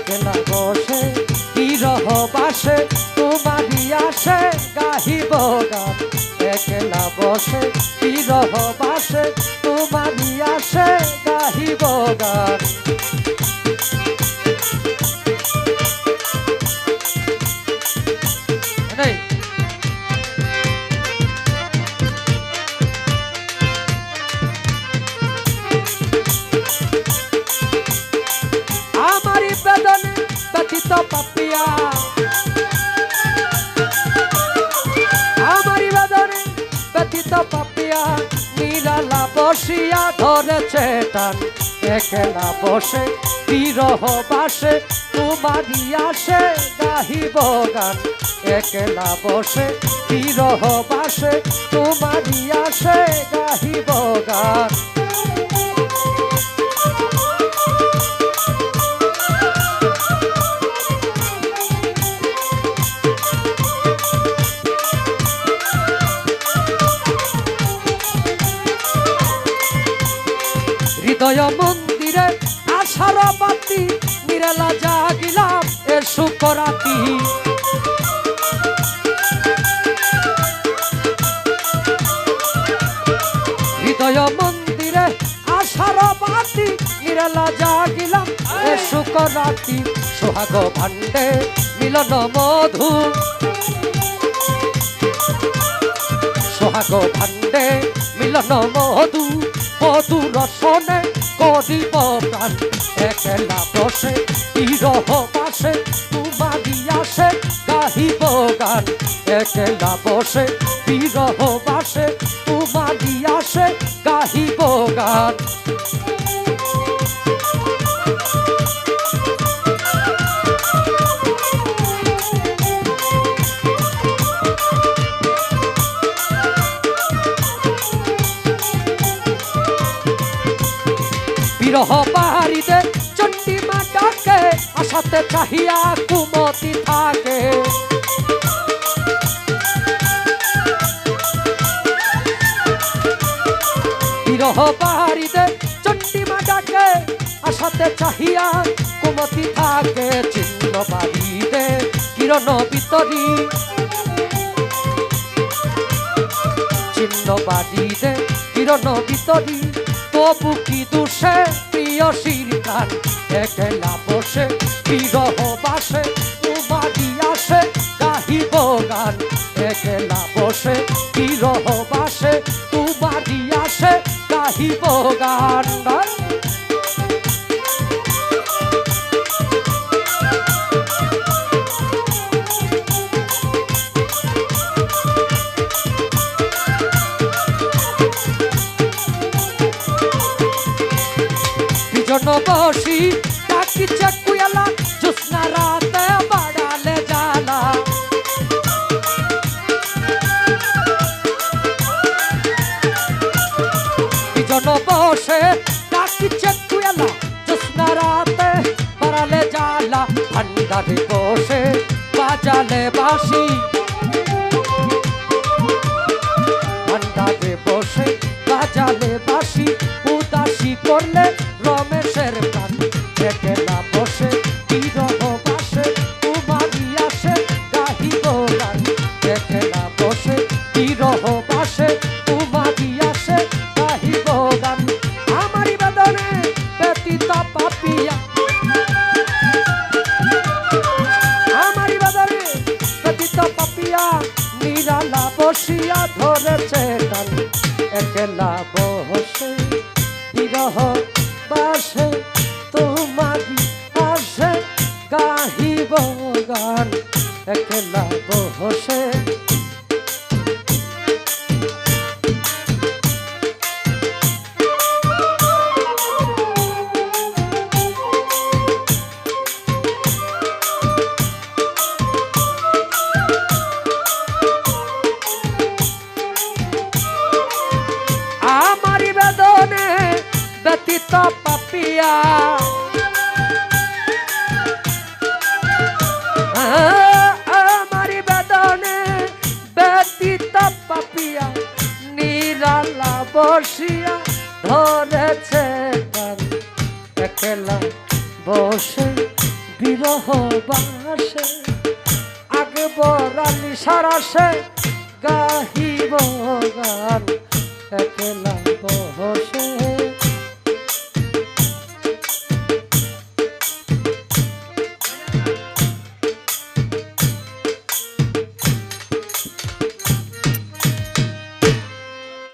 একলা বসে বিরহ বাসে তোমারই আসে গাহিব গান একলা বসে বিরহ বাসে তোমারই আসে গাহিব গান আমারি বেদনে ব্যথিত পাপিয়া আমারি বেদনে ব্যথিত পাপিয়া নিরালা বসিয়া ধরেছে টান একলা বসে বিরহ বাসে তোমারই আসে গাহিব গান একলা বসে বিরহ বাসে তোমারই আসে গাহিব গান হৃদয় মন্দিরে আশার বাতি নিরালা জাগিলাম এ শুকরাতি হৃদয় মন্দিরে আশার বাতি নিরালা জাগিলাম এ শুকরাতি সোহাগ ভাণ্ডে মিলন মধু সোহাগ ভাণ্ডে মিলন মধু মধু রসনে করিব প্রাণ একলা বসে বিরহ বাসে তোমারই আসে গাহিব গান একলা বসে বিরহ বাসে তোমারই আসে গাহিব গান বিরহ বাড়িতে চণ্ডীমা ডাকে আশাতে চাহিয়া কুমতি থাকে বিরহ বাড়িতে চণ্ডীমা ডাকে আশাতে চাহিয়া কুমতি থাকে চিহ্ন বাড়িতে কিরণ বিতরী চিহ্ন বাড়িতে কিরণ বিতরী তবু কি দোষে প্রিয়সীর গান একলা বসে বিরহ বাসে তোমারই আসে গাহিব গান একলা বসে বিরহ বাসে তোমারই আসে গাহিব গান বসি ডাকিছে কুয়ালা জোৎস্না রাতে বাড়ালে জ্বালা বিজন বসে ডাকিছে কুয়ালা জোৎস্না রাতে বাড়ালে জ্বালা ভান্ডারে বসে বাজালে বাঁশি ভান্ডারে বসে বাজালে বাঁশি উদাসী করলে রমেশের প্রাণ একলা বসে বিরহ বাসে তোমারই আসে গাহিব গান একলা বসে বিরহ বাসে তোমারই আসে গাহিব গান আমারি বেদনে ব্যথিত পাপিয়া আমারি বেদনে ব্যথিত পাপিয়া নিরালা বসিয়া ধরেছে টান একলা বসে বিরহ বাসে তোমারই আসে গাহিব গান একলা বসে আমারি বেদনে ব্যথিত পাপিয়া আমারি বেদনে ব্যথিত পাপিয়া নিরালা বসিয়া ধরেছে একলা বসে বিরহ বাসে আগে বরালি সারাসে গাহিব গান একলা বসে